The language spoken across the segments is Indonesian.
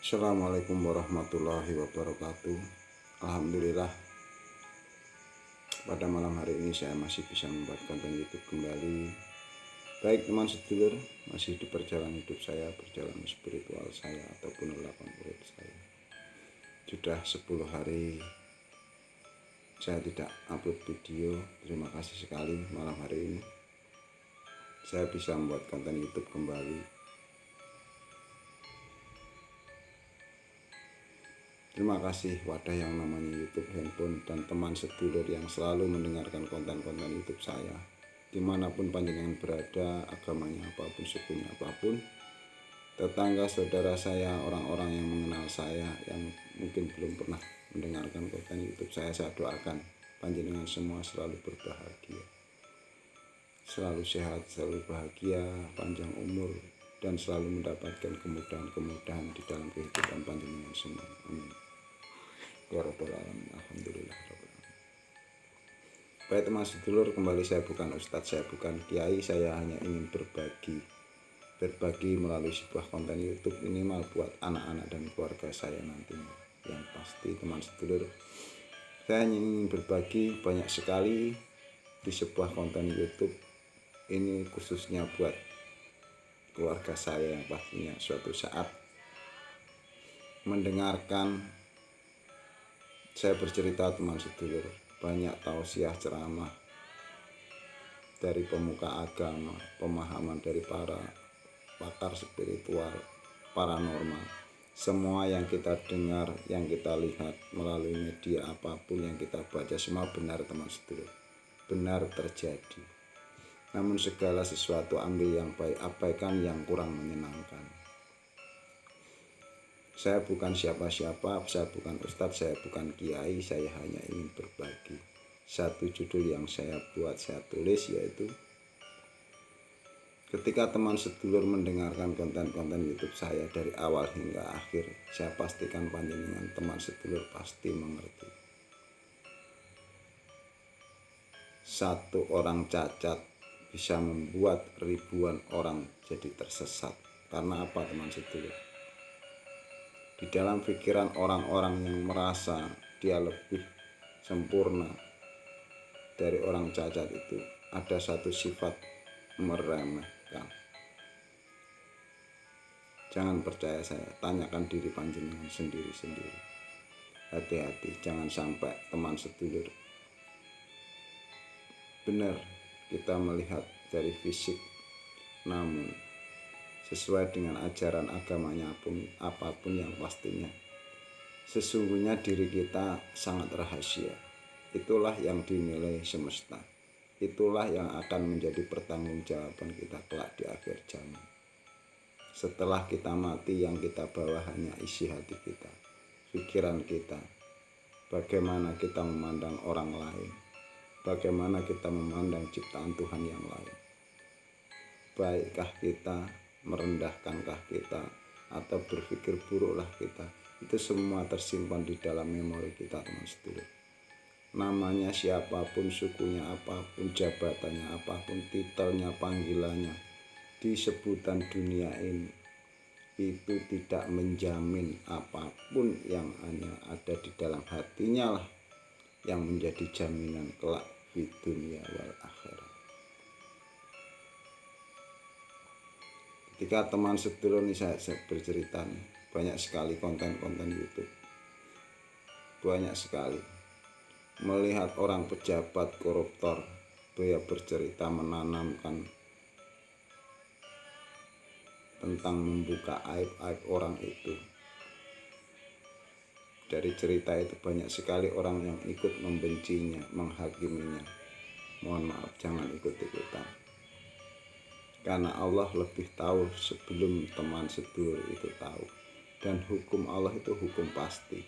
Assalamualaikum warahmatullahi wabarakatuh. Alhamdulillah, pada malam hari ini saya masih bisa membuat konten YouTube kembali. Baik teman sedulur, masih di perjalanan hidup saya, perjalanan spiritual saya ataupun ulapan urip saya. Sudah 10 hari saya tidak upload video. Terima kasih sekali malam hari ini saya bisa membuat konten YouTube kembali. Terima kasih wadah yang namanya YouTube Handphone dan teman sedulur yang selalu mendengarkan konten-konten YouTube saya. Dimanapun panjenengan berada, agamanya apapun, sukunya apapun, tetangga, saudara saya, orang-orang yang mengenal saya, yang mungkin belum pernah mendengarkan konten YouTube saya doakan panjenengan semua selalu berbahagia, selalu sehat, selalu bahagia, panjang umur, dan selalu mendapatkan kemudahan-kemudahan di dalam kehidupan panjenengan semua. Amin. Ya Rabbal Alamin. Alhamdulillah. Baik teman sedulur, kembali saya bukan ustadz, saya bukan kiai, saya hanya ingin berbagi melalui sebuah konten YouTube minimal buat anak-anak dan keluarga saya nantinya. Yang pasti teman sedulur, saya hanya ingin berbagi banyak sekali di sebuah konten YouTube ini, khususnya buat keluarga saya yang pastinya suatu saat mendengarkan saya bercerita teman sedulur, banyak tausiah ceramah dari pemuka agama, pemahaman dari para pakar spiritual, paranormal. Semua yang kita dengar, yang kita lihat melalui media apapun yang kita baca, semua benar teman sedulur, benar terjadi. Namun segala sesuatu ambil yang baik, abaikan yang kurang menyenangkan. Saya bukan siapa-siapa, saya bukan ustadz, saya bukan kiai, saya hanya ingin berbagi. Satu judul yang saya buat, saya tulis, yaitu ketika teman sedulur mendengarkan konten-konten YouTube saya dari awal hingga akhir, saya pastikan panjenengan teman sedulur pasti mengerti. Satu orang cacat bisa membuat ribuan orang jadi tersesat. Karena apa teman sedulur? Di dalam pikiran orang-orang yang merasa dia lebih sempurna dari orang cacat itu ada satu sifat meremehkan. Jangan percaya saya, tanyakan diri panjenengan sendiri-sendiri. Hati-hati, jangan sampai teman sedulur benar kita melihat dari fisik, namun sesuai dengan ajaran agamanya pun apapun yang pastinya sesungguhnya diri kita sangat rahasia. Itulah yang dinilai semesta, itulah yang akan menjadi pertanggungjawaban kita kelak di akhir zaman. Setelah kita mati, yang kita bawa hanya isi hati kita, pikiran kita, bagaimana kita memandang orang lain, bagaimana kita memandang ciptaan Tuhan yang lain. Baikkah kita, merendahkankah kita, atau berpikir buruklah kita, itu semua tersimpan di dalam memori kita teman sedulur. Namanya siapapun, sukunya apapun, jabatannya apapun, titelnya, panggilannya di sebutan dunia ini, itu tidak menjamin apapun yang hanya ada di dalam hatinya lah yang menjadi jaminan kelak di dunia wal akhirat. Ketika teman sedulur ini saya bercerita nih, banyak sekali konten-konten YouTube, banyak sekali melihat orang pejabat koruptor, dia bercerita menanamkan tentang membuka aib-aib orang itu. Dari cerita itu banyak sekali orang yang ikut membencinya, menghakiminya. Mohon maaf, jangan ikut-ikutan. Karena Allah lebih tahu sebelum teman sedulur itu tahu. Dan hukum Allah itu hukum pasti.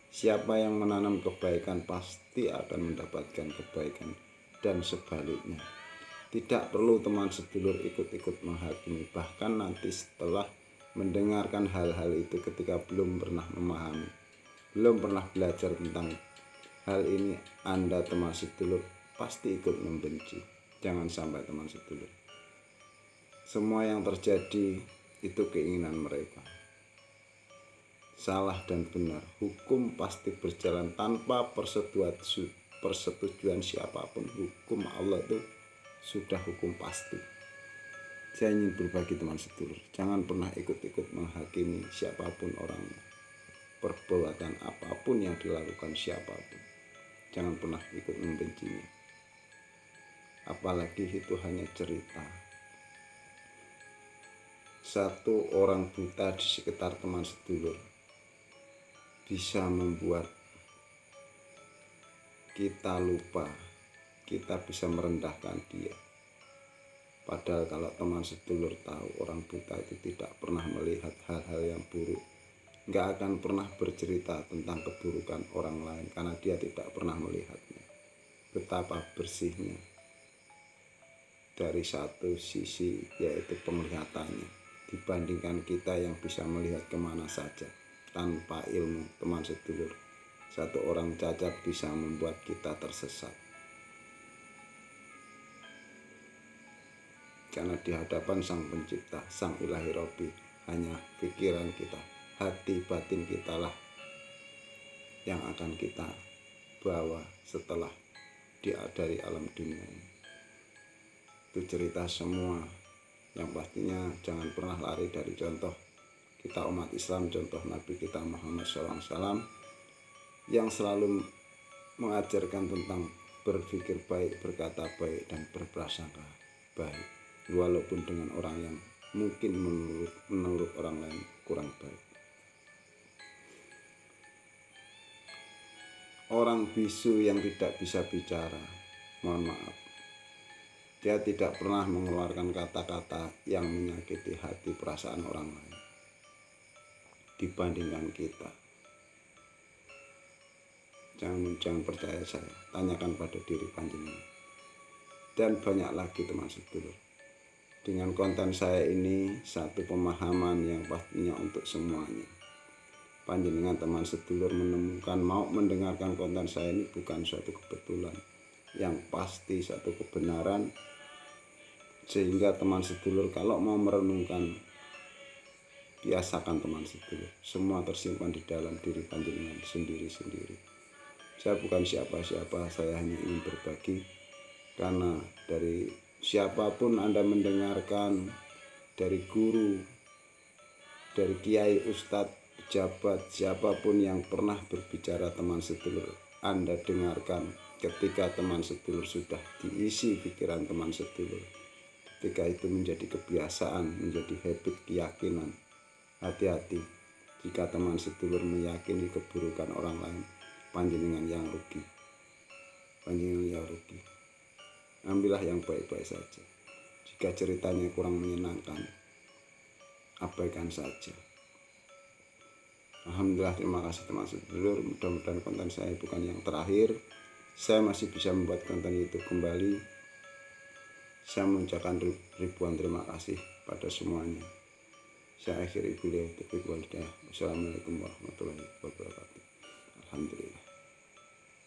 Siapa yang menanam kebaikan pasti akan mendapatkan kebaikan, dan sebaliknya. Tidak perlu teman sedulur ikut-ikut menghakimi. Bahkan nanti setelah mendengarkan hal-hal itu, ketika belum pernah memahami, belum pernah belajar tentang hal ini, Anda teman sedulur pasti ikut membenci. Jangan sampai teman sedulur. Semua yang terjadi itu keinginan mereka. salah dan benar. Hukum pasti berjalan tanpa persetujuan siapapun. Hukum Allah itu sudah hukum pasti. Saya ingin berbagi teman sedulur, jangan pernah ikut-ikut menghakimi siapapun orang, perbuatan apapun yang dilakukan siapapun. Jangan pernah ikut membencinya. Apalagi itu hanya cerita. Satu orang buta di sekitar teman sedulur bisa membuat kita lupa, kita bisa merendahkan dia. Padahal kalau teman sedulur tahu orang buta itu tidak pernah melihat hal-hal yang buruk, nggak akan pernah bercerita tentang keburukan orang lain karena dia tidak pernah melihatnya. Betapa bersihnya dari satu sisi, yaitu penglihatannya, dibandingkan kita yang bisa melihat kemana saja tanpa ilmu. Teman sedulur, satu orang cacat bisa membuat kita tersesat, karena di hadapan Sang Pencipta, Sang Ilahi Robbi, hanya pikiran kita, hati batin kita lah yang akan kita bawa setelah dari alam dunia ini. Itu cerita semua yang pastinya jangan pernah lari dari contoh kita umat Islam, contoh Nabi kita Muhammad SAW yang selalu mengajarkan tentang berpikir baik, berkata baik, dan berprasangka baik, walaupun dengan orang yang mungkin menurut orang lain kurang baik. Orang bisu yang tidak bisa bicara, mohon maaf, dia tidak pernah mengeluarkan kata-kata yang menyakiti hati perasaan orang lain dibandingkan kita. Jangan percaya saya, tanyakan pada diri panjenengan. Dan banyak lagi teman sedulur. Dengan konten saya ini satu pemahaman yang pastinya untuk semuanya. Panjenengan teman sedulur menemukan mau mendengarkan konten saya ini bukan suatu kebetulan, yang pasti satu kebenaran, sehingga teman sedulur kalau mau merenungkan, biasakan teman sedulur, semua tersimpan di dalam diri panjenengan sendiri-sendiri. Saya bukan siapa-siapa, saya hanya ingin berbagi, karena dari siapapun Anda mendengarkan, dari guru, dari kiai, ustadz, pejabat, siapapun yang pernah berbicara teman sedulur, Anda dengarkan. Ketika teman sedulur sudah diisi pikiran teman sedulur, ketika itu menjadi kebiasaan, menjadi habit, keyakinan, hati-hati jika teman sedulur meyakini keburukan orang lain. Panjenengan yang rugi, panjenengan yang rugi. Ambillah yang baik-baik saja. Jika ceritanya kurang menyenangkan, abaikan saja. Alhamdulillah, terima kasih teman sedulur. Mudah-mudahan konten saya bukan yang terakhir. Saya masih bisa membuat konten YouTube kembali. Saya mengucapkan ribuan terima kasih pada semuanya. Saya akhiri beliau. Wassalamualaikum warahmatullahi wabarakatuh. Alhamdulillah.